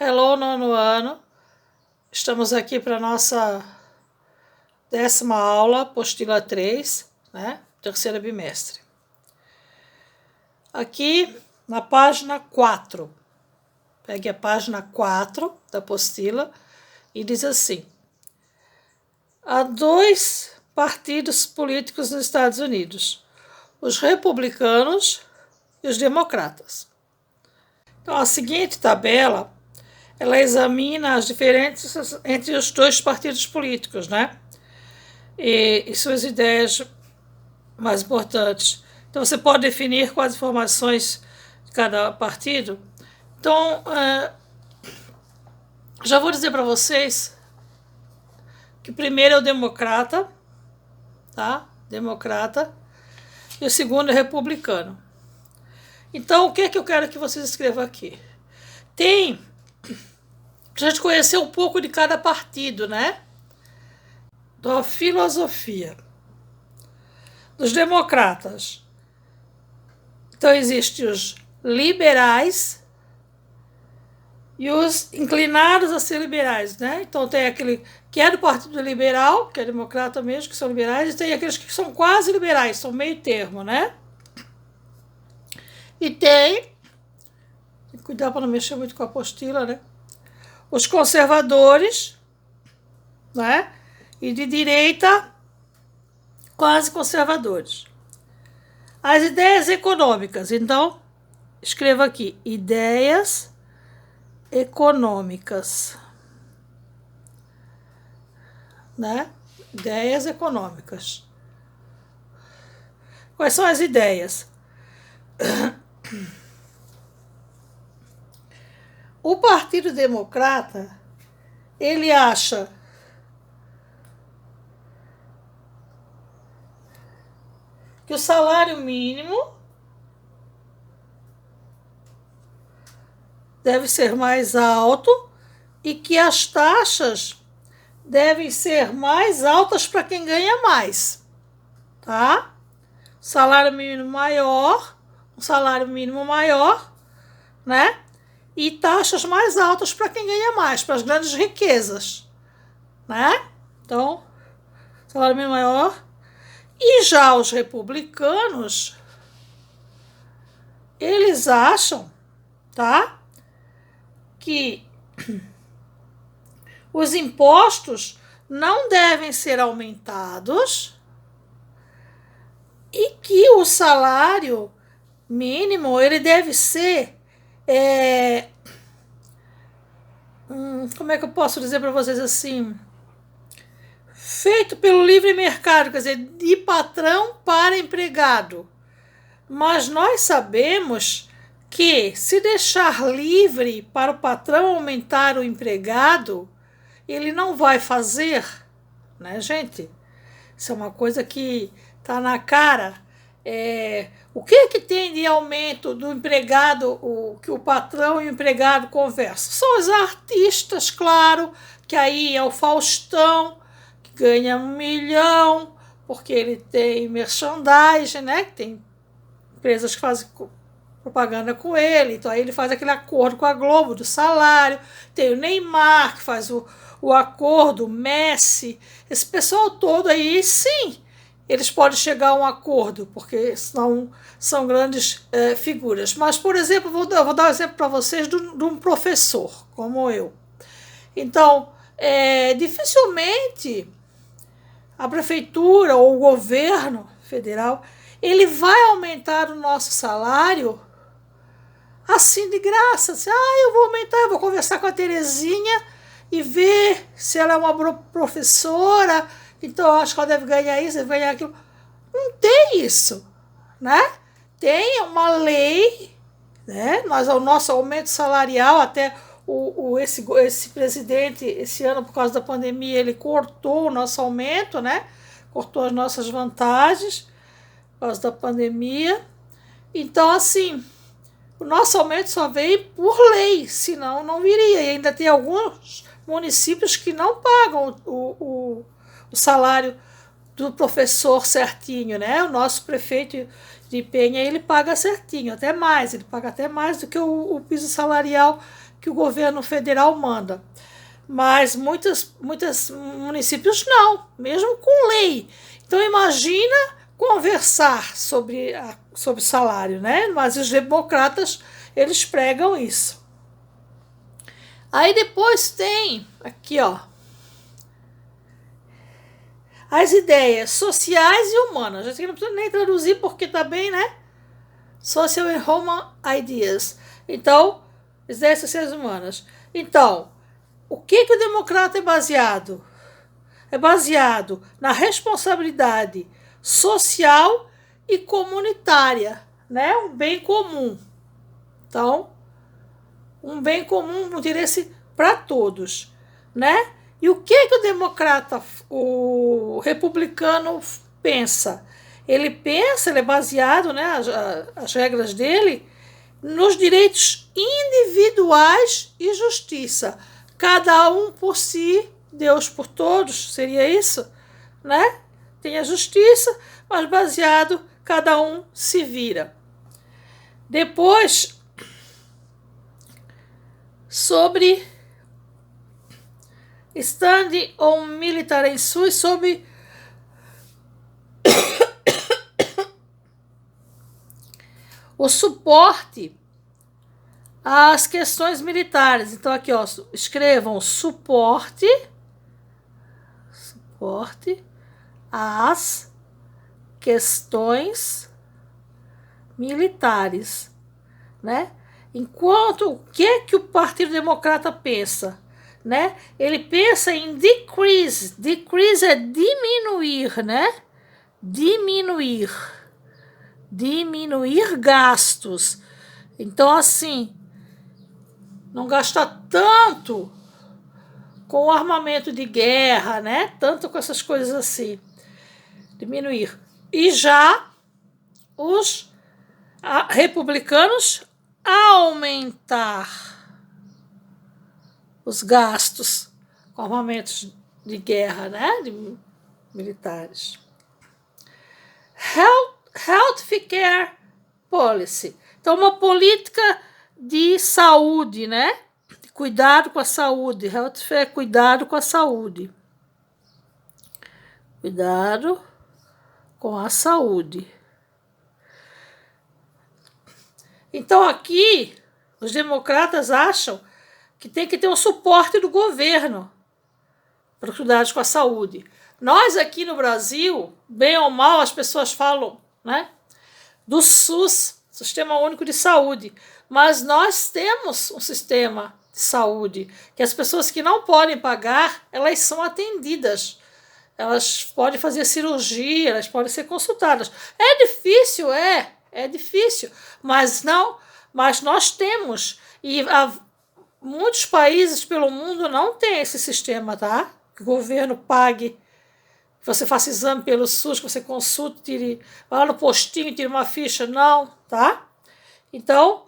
Hello, nono ano. Estamos aqui para a nossa 10ª aula, apostila 3, né? Terceiro bimestre. Aqui na página 4. Pegue a página 4 da apostila e diz assim: há 2 partidos políticos nos Estados Unidos, os republicanos e os democratas. Então, a seguinte tabela, ela examina as diferenças entre os 2 partidos políticos, né? E suas ideias mais importantes. Então, você pode definir quais informações de cada partido. Então, já vou dizer para vocês que o primeiro é o democrata, tá? Democrata. E o segundo é republicano. Então, o que é que eu quero que vocês escrevam aqui? Tem, pra gente conhecer um pouco de cada partido, né? Da filosofia dos democratas. Então, existem os liberais e os inclinados a ser liberais, né? Então, tem aquele que é do Partido Liberal, que é democrata mesmo, que são liberais, e tem aqueles que são quase liberais, são meio termo, né? E tem que cuidar para não mexer muito com a apostila, né? Os conservadores, né? E de direita, quase conservadores. As ideias econômicas. Então, escreva aqui: ideias econômicas. Né? Ideias econômicas. Quais são as ideias? O Partido Democrata, ele acha que o salário mínimo deve ser mais alto e que as taxas devem ser mais altas para quem ganha mais, tá? Salário mínimo maior, um salário mínimo maior, né? E taxas mais altas para quem ganha mais, para as grandes riquezas, né? Então, salário mínimo maior. E já os republicanos, eles acham, tá? Que os impostos não devem ser aumentados e que o salário mínimo, ele deve ser como é que eu posso dizer para vocês assim? Feito pelo livre mercado, quer dizer, de patrão para empregado. Mas nós sabemos que se deixar livre para o patrão aumentar o empregado, ele não vai fazer, né, gente? Isso é uma coisa que está na cara. O que tem de aumento do empregado, que o patrão e o empregado conversam? São os artistas, claro, que aí é o Faustão, que ganha 1 milhão, porque ele tem merchandising, né? Tem empresas que fazem propaganda com ele, então aí ele faz aquele acordo com a Globo do salário. Tem o Neymar, que faz o acordo, o Messi, esse pessoal todo aí, sim, eles podem chegar a um acordo, porque são grandes figuras. Mas, por exemplo, vou dar um exemplo para vocês de um professor, como eu. Então, dificilmente a prefeitura ou o governo federal, ele vai aumentar o nosso salário assim de graça. Assim, eu vou aumentar, eu vou conversar com a Terezinha e ver se ela é uma professora, então eu acho que ela deve ganhar isso, deve ganhar aquilo. Não tem isso, né? Tem uma lei, né? O nosso aumento salarial, até esse presidente, esse ano, por causa da pandemia, ele cortou o nosso aumento, né? Cortou as nossas vantagens por causa da pandemia. Então, assim, o nosso aumento só veio por lei, senão não viria. E ainda tem alguns municípios que não pagam o salário do professor certinho, né? O nosso prefeito de Penha, ele paga certinho, até mais, ele paga até mais do que o piso salarial que o governo federal manda. Mas muitos municípios não, mesmo com lei. Então imagina conversar sobre salário, né? Mas os democratas, eles pregam isso. Aí depois tem aqui, ó, as ideias sociais e humanas. Já não precisa nem traduzir porque tá bem, né? Social and Human Ideas. Então, ideias sociais e humanas. Então, o que o democrata é baseado? É baseado na responsabilidade social e comunitária, né? Um bem comum. Então, um bem comum, um interesse para todos, né? E o que o democrata, o republicano pensa? Ele é baseado, né, as regras dele, nos direitos individuais e justiça. Cada um por si, Deus por todos, seria isso, né? Tem a justiça, mas baseado, cada um se vira. Depois, sobre standing on military issues, sobre o suporte às questões militares. Então aqui, ó, escrevam suporte às questões militares, né? Enquanto o que o Partido Democrata pensa, né? Ele pensa em decrease. Decrease é diminuir, né? Diminuir gastos. Então, assim, não gastar tanto com o armamento de guerra, né? Tanto com essas coisas assim. Diminuir. E já os republicanos aumentar os gastos com armamentos de guerra, né? De militares. Healthcare policy. Então, uma política de saúde, né? De cuidado com a saúde. Healthcare é cuidado com a saúde. Cuidado com a saúde. Então, aqui, os democratas acham que tem que ter um suporte do governo para cuidar com a saúde. Nós aqui no Brasil, bem ou mal, as pessoas falam, né, do SUS, Sistema Único de Saúde, mas nós temos um sistema de saúde que as pessoas que não podem pagar, elas são atendidas. Elas podem fazer cirurgia, elas podem ser consultadas. É difícil, mas nós temos, e muitos países pelo mundo não têm esse sistema, tá? Que o governo pague, que você faça exame pelo SUS, que você consulte, vá lá no postinho, tire uma ficha, não, tá? Então,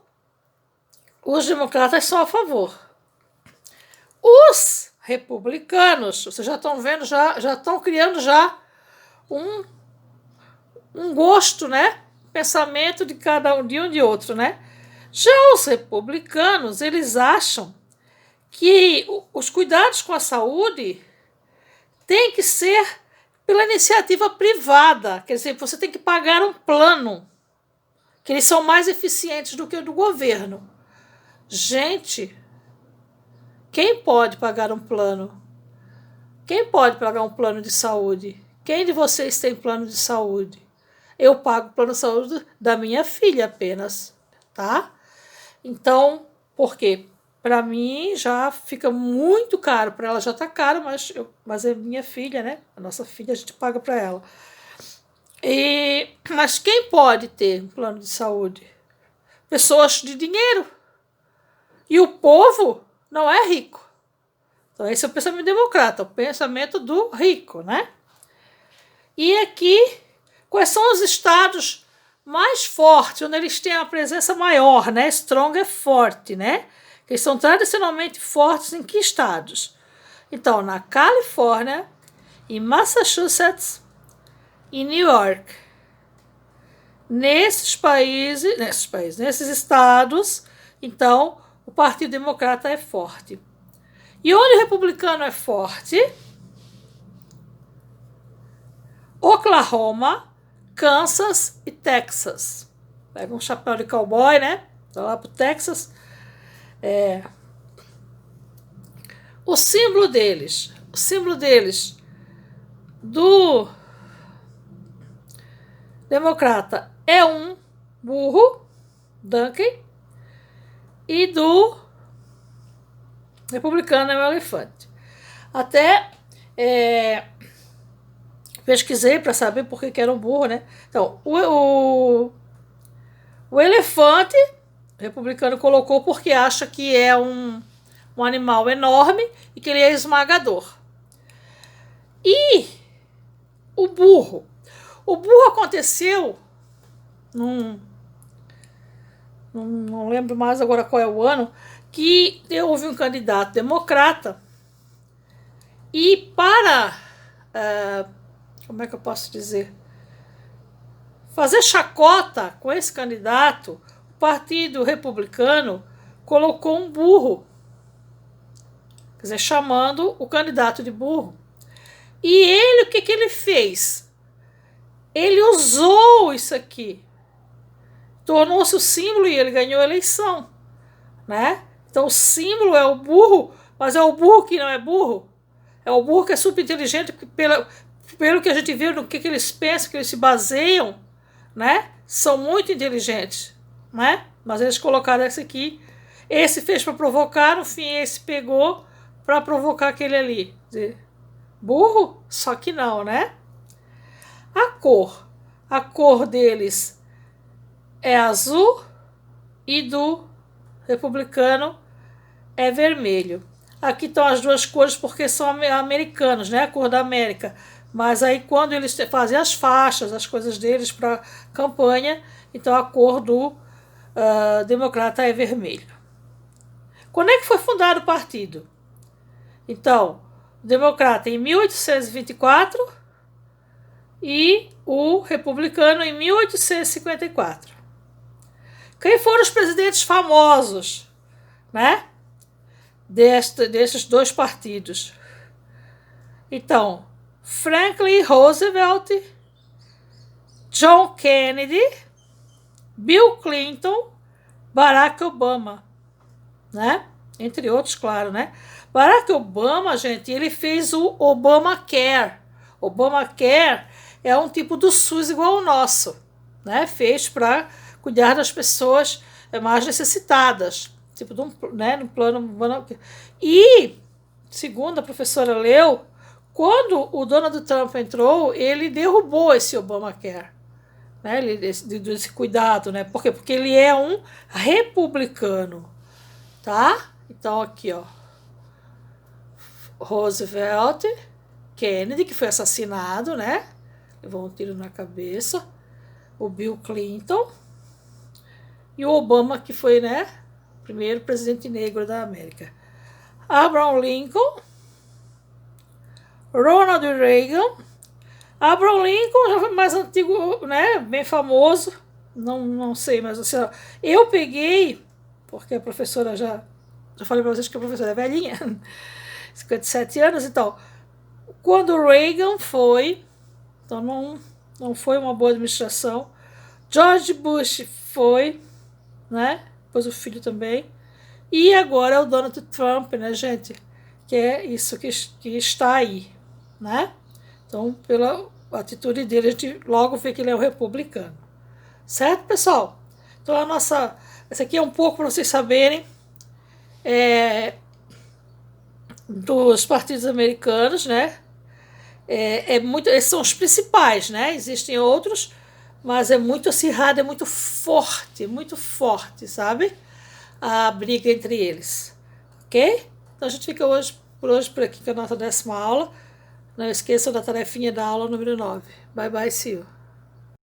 os democratas são a favor. Os republicanos, vocês já estão vendo, já estão criando já um gosto, né? Pensamento de cada um de outro, né? Já os republicanos, eles acham que os cuidados com a saúde têm que ser pela iniciativa privada, quer dizer, você tem que pagar um plano, que eles são mais eficientes do que o do governo. Gente, quem pode pagar um plano? Quem pode pagar um plano de saúde? Quem de vocês tem plano de saúde? Eu pago o plano de saúde da minha filha apenas, tá? Então, por quê? Para mim já fica muito caro, para ela já está caro, mas é minha filha, né? A nossa filha a gente paga para ela. Mas quem pode ter um plano de saúde? Pessoas de dinheiro. E o povo não é rico. Então esse é o pensamento democrata, o pensamento do rico, né? E aqui, quais são os estados mais fortes, onde eles têm a presença maior, né? Strong é forte, né? Eles são tradicionalmente fortes em que estados? Então, na Califórnia, em Massachusetts e New York. Nesses estados, então, o Partido Democrata é forte. E onde o republicano é forte? Oklahoma, Kansas e Texas. Pega um chapéu de cowboy, né? Vai lá pro Texas. O símbolo deles do democrata é um burro, donkey, e do republicano é um elefante. Até pesquisei para saber por que era um burro, né? Então, o elefante, o republicano colocou porque acha que é um animal enorme e que ele é esmagador. E o burro aconteceu não lembro mais agora qual é o ano, que houve um candidato democrata e para, como é que eu posso dizer, fazer chacota com esse candidato, o Partido Republicano colocou um burro, quer dizer, chamando o candidato de burro. E ele, o que ele fez? Ele usou isso aqui, tornou-se o símbolo e ele ganhou a eleição, né? Então o símbolo é o burro, mas é o burro que não é burro, é o burro que é super inteligente, pelo que a gente vê, no que eles pensam, que eles se baseiam, né? São muito inteligentes, né? Mas eles colocaram esse aqui, esse fez para provocar, no fim esse pegou para provocar aquele ali. Burro? Só que não, né? A cor deles é azul e do republicano é vermelho. Aqui estão as duas cores porque são americanos, né? A cor da América. Mas aí quando eles fazem as faixas, as coisas deles para campanha, então a cor do democrata é vermelho. Quando é que foi fundado o partido? Então, o democrata em 1824 e o republicano em 1854. Quem foram os presidentes famosos, né? Desses dois partidos? Então, Franklin Roosevelt, John Kennedy, Bill Clinton, Barack Obama, né? Entre outros, claro, né? Barack Obama, gente, ele fez o Obamacare. Obamacare é um tipo do SUS igual ao nosso, né? Fez para cuidar das pessoas mais necessitadas, tipo de um plano. E, segundo a professora leu, quando o Donald Trump entrou, ele derrubou esse Obamacare, né? Desse cuidado, né? Por quê? Porque ele é um republicano, tá? Então aqui, ó, Roosevelt, Kennedy, que foi assassinado, né? Levou um tiro na cabeça. O Bill Clinton e o Obama, que foi, né, o primeiro presidente negro da América. Abraham Lincoln, Ronald Reagan. Abraham Lincoln já foi mais antigo, né, bem famoso. Não sei, mas assim, eu peguei, porque a professora já falei para vocês que a professora é velhinha, 57 anos e tal. Quando o Reagan foi, então não foi uma boa administração. George Bush foi, né? Depois o filho também. E agora é o Donald Trump, né, gente? Que é isso que está aí, né? Então, pela atitude dele, a gente logo vê que ele é um republicano. Certo, pessoal? Então, essa aqui é um pouco para vocês saberem dos partidos americanos, né? Esses são os principais, né? Existem outros, mas é muito acirrado, é muito forte, sabe? A briga entre eles, ok? Então a gente fica por hoje por aqui com a nossa 10ª aula. Não esqueçam da tarefinha da aula número 9. Bye bye, see you.